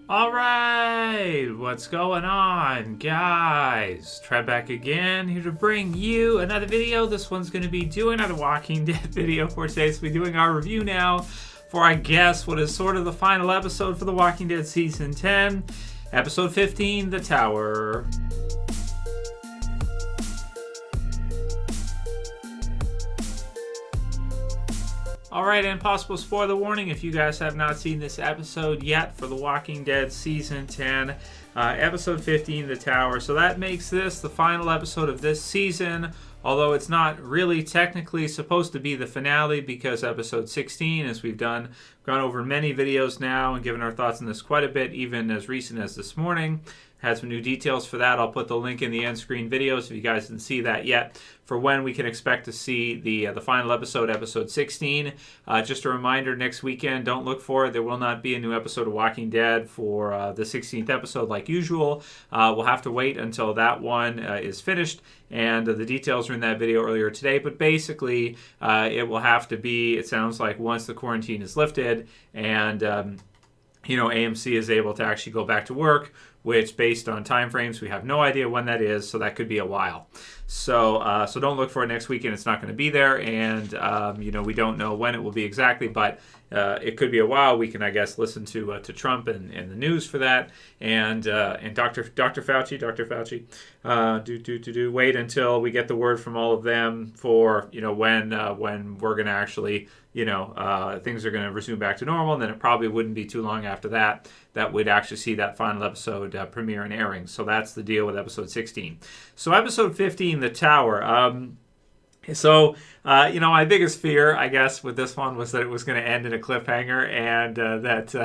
Alright, what's going on, guys? Trev back again, here to bring you another video. This one's going to be doing another Walking Dead video for today. So we're doing our review now for, I guess, what is sort of the final episode for The Walking Dead Season 10, Episode 15, The Tower. Alright, and possible spoiler warning if you guys have not seen this episode yet for The Walking Dead Season 10, Episode 15, The Tower. So that makes this the final episode of this season, although it's not really technically supposed to be the finale because Episode 16, as we've gone over many videos now and given our thoughts on this quite a bit, even as recent as this morning. Had some new details for that. I'll put the link in the end screen videos if you guys didn't see that yet for when we can expect to see the final episode, Episode 16. Just a reminder, next weekend, don't look for it. There will not be a new episode of Walking Dead for the 16th episode like usual. We'll have to wait until that one is finished, and the details are in that video earlier today. But basically, it will have to be, it sounds like, once the quarantine is lifted and AMC is able to actually go back to work, which based on time frames, we have no idea when that is, so that could be a while. So don't look for it next weekend. It's not going to be there, and we don't know when it will be exactly, but it could be a while. We can, I guess, listen to Trump and the news for that, and Dr. Fauci, wait until we get the word from all of them for when we're going to actually things are going to resume back to normal, and then it probably wouldn't be too long after that we'd actually see that final episode premiere and airing. So that's the deal with Episode 16. So Episode 15, The Tower. My biggest fear, I guess, with this one was that it was going to end in a cliffhanger, and that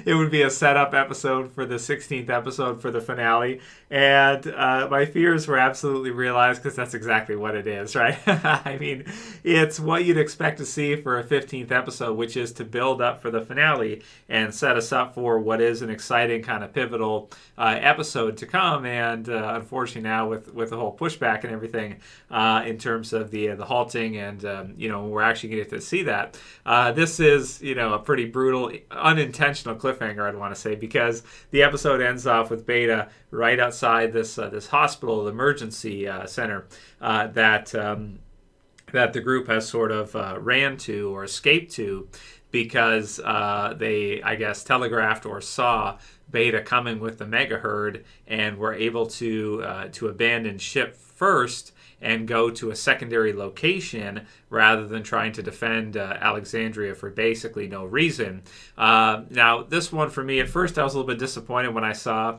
it would be a setup episode for the 16th episode for the finale. And my fears were absolutely realized, because that's exactly what it is, right? I mean, it's what you'd expect to see for a 15th episode, which is to build up for the finale and set us up for what is an exciting kind of pivotal episode to come. And unfortunately now with the whole pushback and everything, in terms of the halting and we're actually going to get to see that. This is a pretty brutal, unintentional cliffhanger, I'd want to say, because the episode ends off with Beta right outside this hospital emergency center that the group has sort of ran to or escaped to because they, I guess, telegraphed or saw Beta coming with the mega herd and were able to abandon ship first and go to a secondary location rather than trying to defend Alexandria for basically no reason. Now, this one for me, at first I was a little bit disappointed when I saw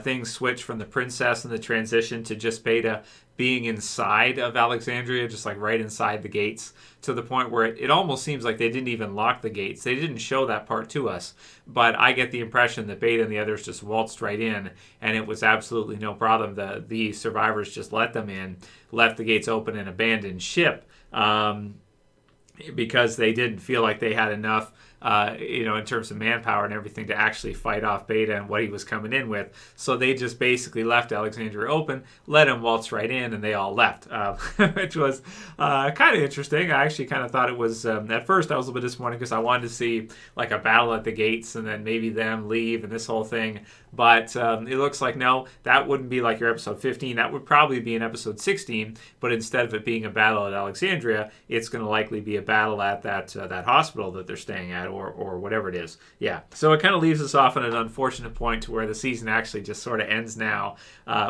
things switch from the princess and the transition to just Beta being inside of Alexandria, just like right inside the gates, to the point where it almost seems like they didn't even lock the gates. They didn't show that part to us, but I get the impression that Beta and the others just waltzed right in, and it was absolutely no problem. The survivors just let them in, left the gates open, and abandoned ship because they didn't feel like they had enough in terms of manpower and everything to actually fight off Beta and what he was coming in with. So they just basically left Alexandria open, let him waltz right in, and they all left, which was kind of interesting. I actually kind of thought it was, at first I was a little bit disappointed because I wanted to see like a battle at the gates and then maybe them leave and this whole thing. But it looks like, no, that wouldn't be like your episode 15. That would probably be in episode 16, but instead of it being a battle at Alexandria, it's going to likely be a battle at that hospital that they're staying at, or whatever it is. Yeah. So it kind of leaves us off on an unfortunate point to where the season actually just sort of ends now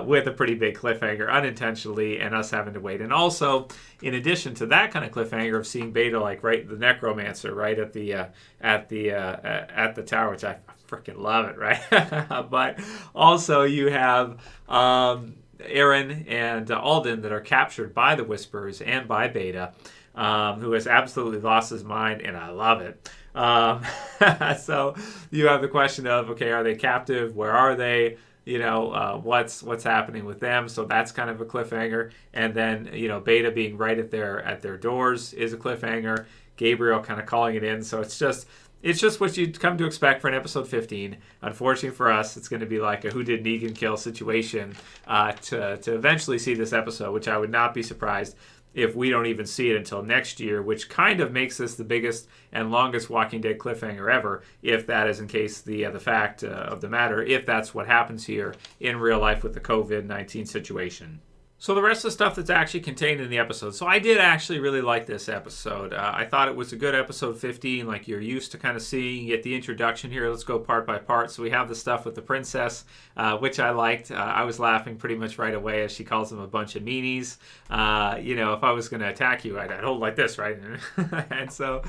with a pretty big cliffhanger unintentionally, and us having to wait. And also, in addition to that kind of cliffhanger of seeing Beta like right the necromancer right at the tower, which I freaking love it, right? But also you have Aaron and Alden that are captured by the Whisperers and by Beta, who has absolutely lost his mind, and I love it. So you have the question of, okay, are they captive? Where are they? What's happening with them? So that's kind of a cliffhanger. And then, Beta being right at their doors is a cliffhanger. Gabriel kind of calling it in. So it's just what you'd come to expect for an episode 15. Unfortunately for us, it's going to be like a who did Negan kill situation to eventually see this episode, which I would not be surprised if we don't even see it until next year, which kind of makes this the biggest and longest Walking Dead cliffhanger ever, if that is in case the fact of the matter, if that's what happens here in real life with the COVID-19 situation. So the rest of the stuff that's actually contained in the episode. So I did actually really like this episode. I thought it was a good episode 15, like you're used to kind of seeing. You get the introduction here. Let's go part by part. So we have the stuff with the princess, which I liked. I was laughing pretty much right away as she calls them a bunch of meanies. If I was going to attack you, I'd hold like this, right? And so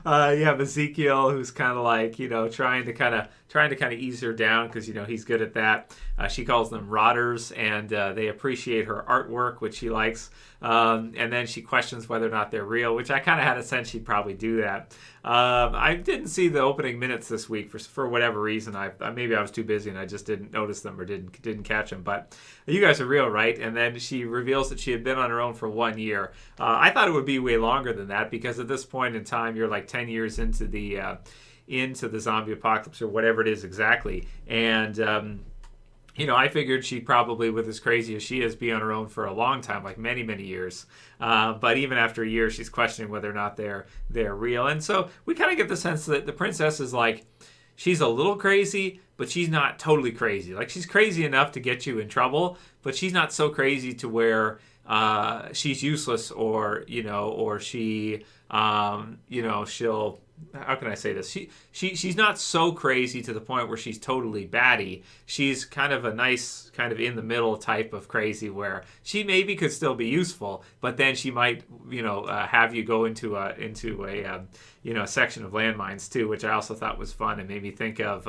you have Ezekiel, who's kind of like, trying to kind of ease her down because, he's good at that. She calls them rotters, and they appreciate her artwork, which she likes. And then she questions whether or not they're real, which I kind of had a sense she'd probably do that. I didn't see the opening minutes this week for whatever reason. Maybe I was too busy and I just didn't notice them or didn't catch them. But you guys are real, right? And then she reveals that she had been on her own for 1 year. I thought it would be way longer than that because at this point in time, you're like 10 years into the zombie apocalypse or whatever it is exactly. And I figured she'd probably, with as crazy as she is, be on her own for a long time, like many, many years. But even after a year, she's questioning whether or not they're real. And so we kind of get the sense that the princess is like, she's a little crazy, but she's not totally crazy. Like, she's crazy enough to get you in trouble, but she's not so crazy to where she's useless or she, she'll... How can I say this? She's not so crazy to the point where she's totally batty. She's kind of a nice, kind of in the middle type of crazy where she maybe could still be useful, but then she might, have you go into a section of landmines too, which I also thought was fun and made me think of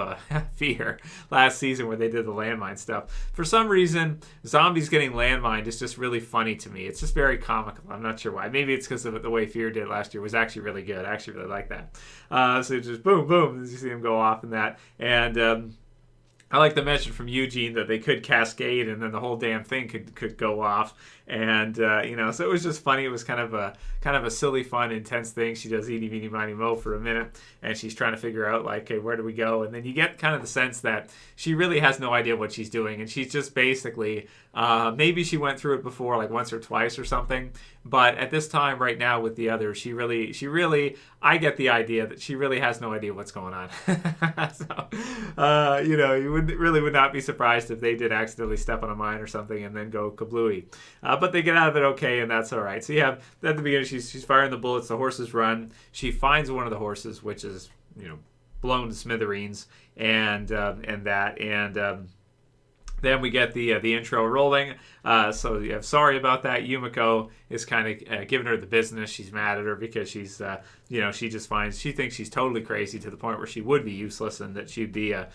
Fear last season where they did the landmine stuff. For some reason, zombies getting landmined is just really funny to me. It's just very comical. I'm not sure why. Maybe it's because of the way Fear did last year was actually really good. I actually really like that. So just boom, boom, as you see them go off in that. And I like the mention from Eugene that they could cascade and then the whole damn thing could go off. And, so it was just funny. It was kind of a silly, fun, intense thing. She does eeny, meeny, miny, mo for a minute, and she's trying to figure out, like, okay, where do we go? And then you get kind of the sense that she really has no idea what she's doing, and she's just basically, maybe she went through it before, like once or twice or something, but at this time right now with the others, she really, I get the idea that she really has no idea what's going on. So, you would not be surprised if they did accidentally step on a mine or something and then go kablooey. But they get out of it okay, and that's all right. So you have, at the beginning, she's firing the bullets. The horses run. She finds one of the horses, which is, blown to smithereens, and then we get the intro rolling. So you have sorry about that. Yumiko is kind of giving her the business. She's mad at her because she's, she thinks she's totally crazy to the point where she would be useless and that she'd be a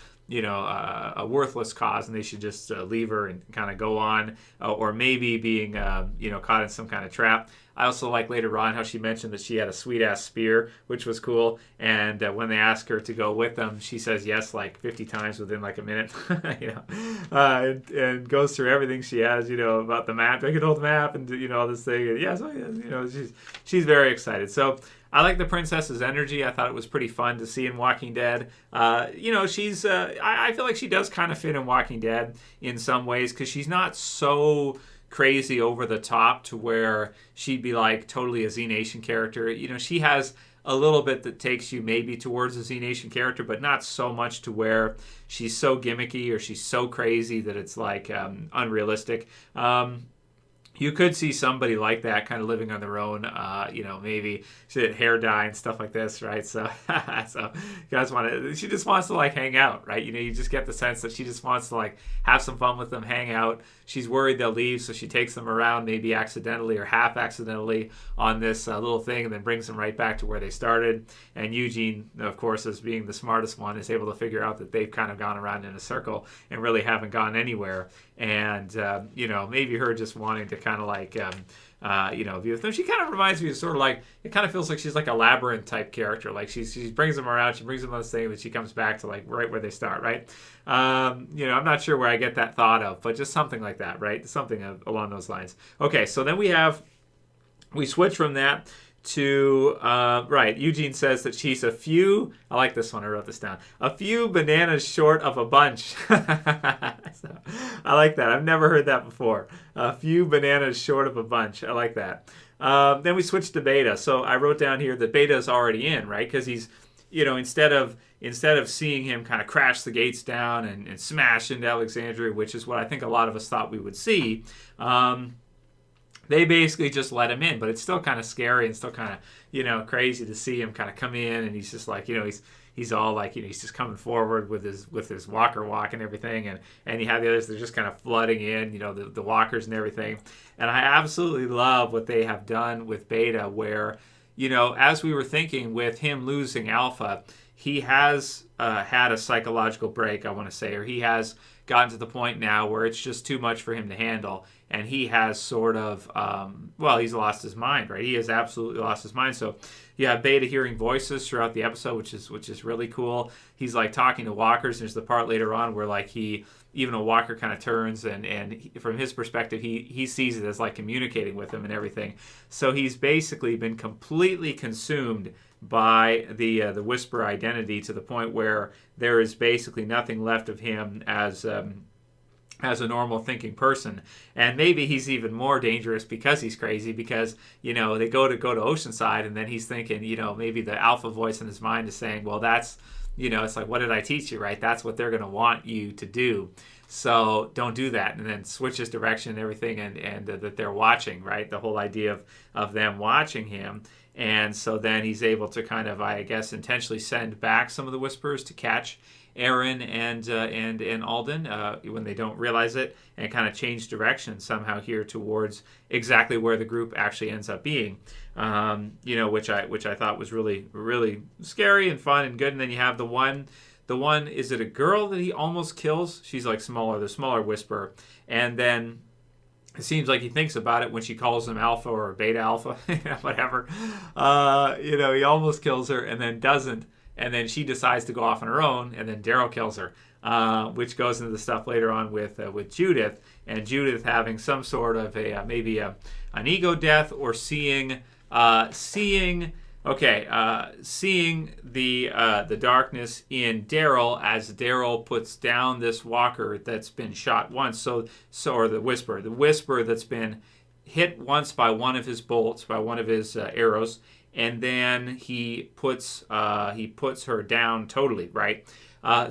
worthless cause and they should just leave her and kind of go on, or maybe being, caught in some kind of trap. I also like later on how she mentioned that she had a sweet-ass spear, which was cool. And when they ask her to go with them, she says yes like 50 times within like a minute, and goes through everything she has, about the map. I can hold the map and, this thing. And she's very excited. So I like the princess's energy. I thought it was pretty fun to see in Walking Dead. She's, I feel like she does kind of fit in Walking Dead in some ways because she's not so crazy over the top to where she'd be like totally a Z Nation character. She has a little bit that takes you maybe towards a Z Nation character, but not so much to where she's so gimmicky or she's so crazy that it's like unrealistic. You could see somebody like that kind of living on their own, maybe hair dye and stuff like this, right? So, you guys she just wants to like hang out, right? You just get the sense that she just wants to like have some fun with them, hang out. She's worried they'll leave, so she takes them around maybe accidentally or half accidentally on this little thing and then brings them right back to where they started. And Eugene, of course, as being the smartest one, is able to figure out that they've kind of gone around in a circle and really haven't gone anywhere. And, maybe her just wanting to kind of like, be with them. She kind of reminds me of sort of like, it kind of feels like she's like a labyrinth type character. Like she brings them around, she brings them on this thing, that she comes back to like right where they start, right? I'm not sure where I get that thought of, but just something like that, right? Something along those lines. Okay, so then we switch from that to, Eugene says that she's I like this one, I wrote this down, a few bananas short of a bunch. So, I like that. I've never heard that before. A few bananas short of a bunch. I like that. Then we switched to Beta. So I wrote down here that Beta is already in, right? Because he's, instead of seeing him kind of crash the gates down and smash into Alexandria, which is what I think a lot of us thought we would see, they basically just let him in. But it's still kind of scary and still kind of, crazy to see him kind of come in, and he's just like, he's all like, he's just coming forward with his walker walk and everything, and you have the others that are just kind of flooding in, the walkers and everything. And I absolutely love what they have done with Beta, where, as we were thinking with him losing Alpha, he has had a psychological break, I want to say, or he has gotten to the point now where it's just too much for him to handle. And he has sort of, he's lost his mind, right? He has absolutely lost his mind. So you have Beta hearing voices throughout the episode, which is really cool. He's like talking to walkers. There's the part later on where like even a walker kind of turns and from his perspective, he sees it as like communicating with him and everything. So he's basically been completely consumed by the Whisper identity to the point where there is basically nothing left of him as a normal thinking person. And maybe he's even more dangerous because he's crazy, because they go to Oceanside, and then he's thinking, maybe the alpha voice in his mind is saying, well, that's, it's like, what did I teach you, right? That's what they're going to want you to do, so don't do that. And then switches direction and everything, and that they're watching, right? The whole idea of them watching him. And so then he's able to kind of, I guess, intentionally send back some of the Whisperers to catch Aaron and Alden when they don't realize it, and kind of change direction somehow here towards exactly where the group actually ends up being, which I thought was really, really scary and fun and good. And then you have the one, is it a girl that he almost kills? She's like the smaller Whisperer, and then it seems like he thinks about it when she calls him Alpha or Beta Alpha, whatever. He almost kills her and then doesn't. And then she decides to go off on her own, and then Daryl kills her, which goes into the stuff later on with Judith, and Judith having some sort of maybe an ego death, or seeing the darkness in Daryl as Daryl puts down this walker that's been shot once. Or the Whisperer that's been hit once by one of his bolts, by one of his arrows. And then he puts her down totally, right?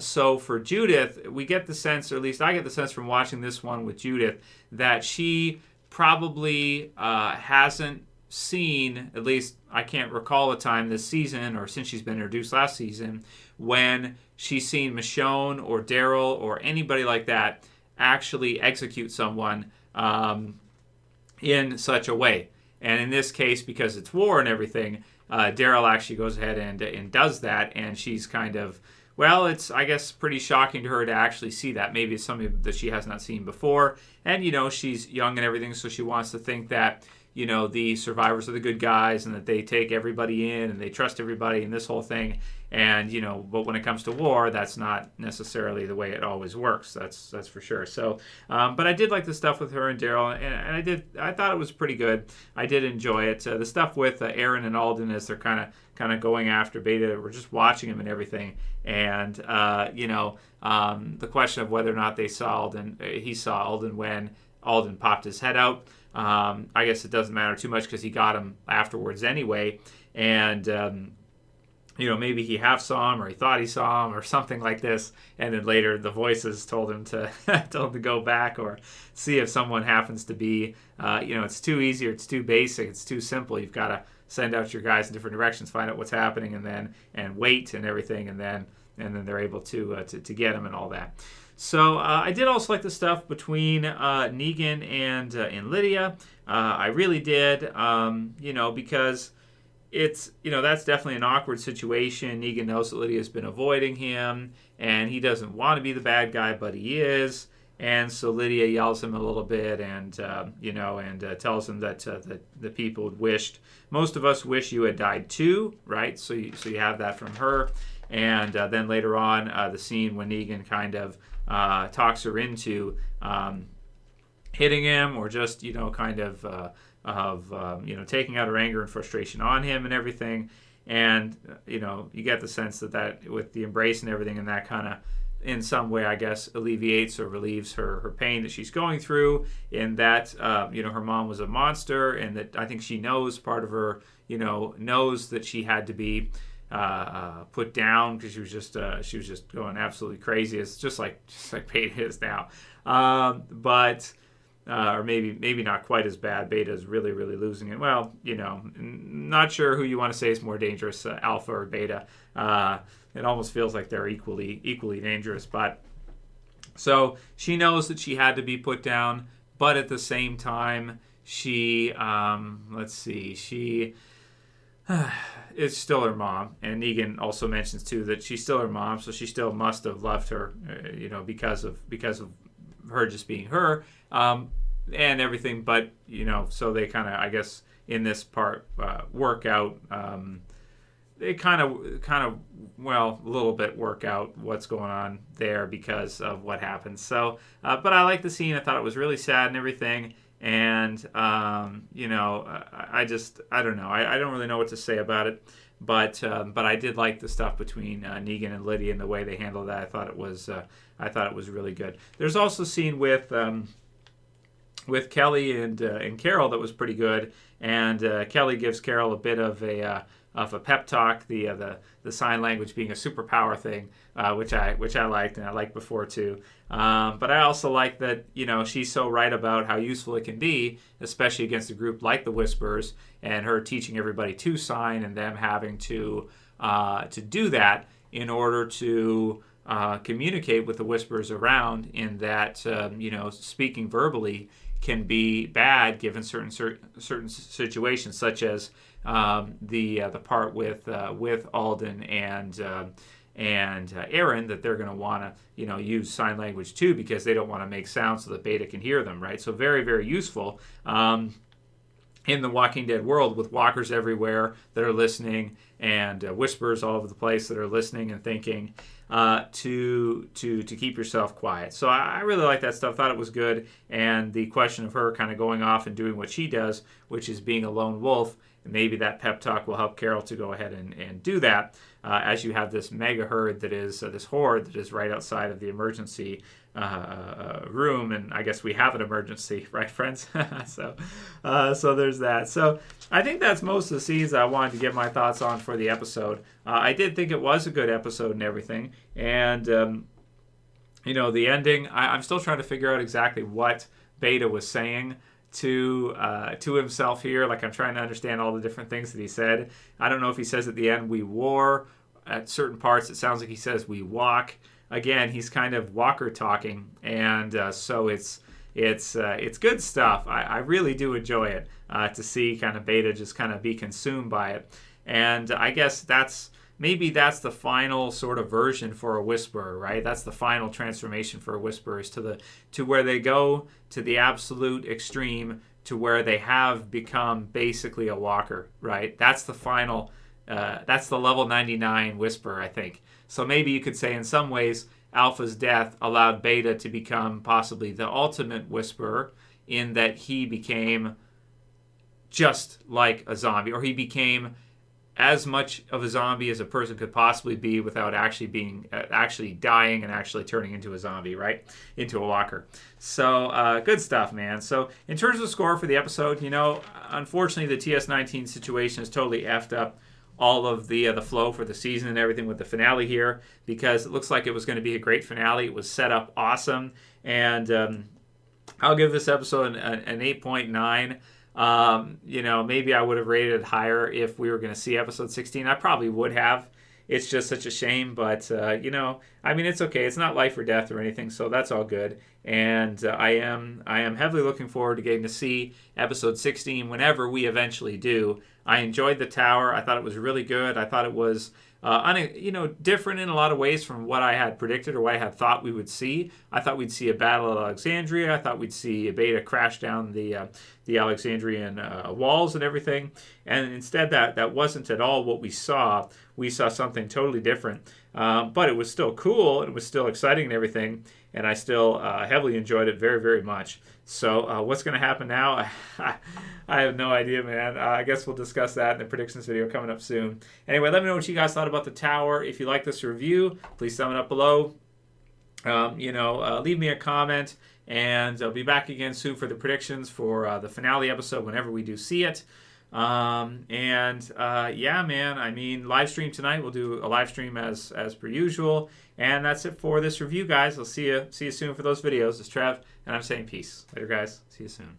So for Judith, we get the sense, or at least I get the sense from watching this one with Judith, that she probably hasn't seen, at least I can't recall a time this season, or since she's been introduced last season, when she's seen Michonne or Daryl or anybody like that actually execute someone in such a way. And in this case, because it's war and everything, Daryl actually goes ahead and does that. And she's kind of, it's, I guess, pretty shocking to her to actually see that. Maybe it's something that she has not seen before. And, she's young and everything, so she wants to think that, the survivors are the good guys, and that they take everybody in and they trust everybody and this whole thing. And, but when it comes to war, that's not necessarily the way it always works. That's for sure. So, but I did like the stuff with her and Daryl, and I thought it was pretty good. I did enjoy it. The stuff with Aaron and Alden as they're kind of going after Beta, we're just watching him and everything. And, the question of whether or not he saw Alden when Alden popped his head out. I guess it doesn't matter too much because he got him afterwards anyway. And, maybe he half saw him, or he thought he saw him, or something like this. And then later the voices told him to go back or see if someone happens to be, it's too easy, or it's too basic, it's too simple. You've got to send out your guys in different directions, find out what's happening, and wait and everything. And then they're able to get him and all that. So I did also like the stuff between Negan and Lydia. I really did, because it's, that's definitely an awkward situation. Negan knows that Lydia's been avoiding him, and he doesn't want to be the bad guy, but he is. And so Lydia yells him a little bit, and tells him that the people had wished. Most of us wish you had died too, right? So you have that from her. And then later on, the scene when Negan kind of talks her into hitting him, or just taking out her anger and frustration on him and everything. And you get the sense that with the embrace and everything, and that kind in some way, I guess, alleviates or relieves her pain that she's going through, in that, her mom was a monster, and that I think she knows, part of her, knows that she had to be put down because she was just going absolutely crazy. It's just like Beta is now, but or maybe not quite as bad. Beta is really losing it. Well, not sure who you want to say is more dangerous, Alpha or Beta. It almost feels like they're equally dangerous. But so she knows that she had to be put down, but at the same time, she it's still her mom. And Negan also mentions too that she's still her mom, so she still must have loved her, because of her just being her, and everything. But so they kind of, I guess, in this part work out. They kind of a little bit work out what's going on there because of what happens. So, but I like the scene. I thought it was really sad and everything. And I don't know. I don't really know what to say about it. But I did like the stuff between Negan and Lydia and the way they handled that. I thought it was really good. There's also a scene with Kelly and Carol that was pretty good. And Kelly gives Carol a bit of a pep talk, the sign language being a superpower thing, which I liked, and I liked before too. But I also like that she's so right about how useful it can be, especially against a group like the Whisperers, and her teaching everybody to sign and them having to do that in order to communicate with the Whisperers around. In that speaking verbally can be bad given certain situations, such as the part with Alden and Aaron, that they're going to want to use sign language too, because they don't want to make sounds so that Beta can hear them, right? So very useful in the Walking Dead world, with walkers everywhere that are listening, and whispers all over the place that are listening and thinking, to keep yourself quiet. So I really like that stuff. Thought it was good. And the question of her kind of going off and doing what she does, which is being a lone wolf, maybe that pep talk will help Carol to go ahead and do that, as you have this mega herd that is this horde that is right outside of the emergency room. And I guess we have an emergency, right, friends? So there's that. So I think that's most of the scenes I wanted to get my thoughts on for the episode. I did think it was a good episode and everything. And, the ending, I'm still trying to figure out exactly what Beta was saying to himself here. Like, I'm trying to understand all the different things that he said. I don't know if he says at the end, "we war." At certain parts, it sounds like he says, "we walk." Again, he's kind of walker talking, and so it's good stuff. I really do enjoy it, to see kind of Beta just kind of be consumed by it. And I guess that's the final sort of version for a Whisperer, right? That's the final transformation for a Whisperer, is to where they go to the absolute extreme, to where they have become basically a walker, right? That's the final, that's the level 99 Whisperer, I think. So maybe you could say in some ways Alpha's death allowed Beta to become possibly the ultimate Whisperer, in that he became just like a zombie, or he became as much of a zombie as a person could possibly be without actually dying and actually turning into a zombie, right? Into a walker. So good stuff, man. So in terms of score for the episode, unfortunately the TS19 situation has totally effed up all of the flow for the season and everything with the finale here, because it looks like it was going to be a great finale. It was set up awesome, and I'll give this episode an 8.9. Maybe I would have rated it higher if we were going to see episode 16. I probably would have. It's just such a shame, but it's okay. It's not life or death or anything, so that's all good. And I am heavily looking forward to getting to see episode 16 whenever we eventually do. I enjoyed the tower. I thought it was really good. I thought it was different in a lot of ways from what I had predicted or what I had thought we would see. I thought we'd see a battle at Alexandria. I thought we'd see a Beta crash down the Alexandrian walls and everything. And instead, that wasn't at all what we saw. We saw something totally different. But it was still cool. It was still exciting and everything. And I still heavily enjoyed it very, very much. So what's going to happen now? I have no idea, man. I guess we'll discuss that in the predictions video coming up soon. Anyway, let me know what you guys thought about the tower. If you like this review, please thumb it up below. leave me a comment, and I'll be back again soon for the predictions for the finale episode whenever we do see it. Yeah, man, I mean, live stream tonight. We'll do a live stream as per usual. And that's it for this review, guys. I'll see you soon for those videos. It's Trev, and I'm saying peace. Later, guys. See you soon.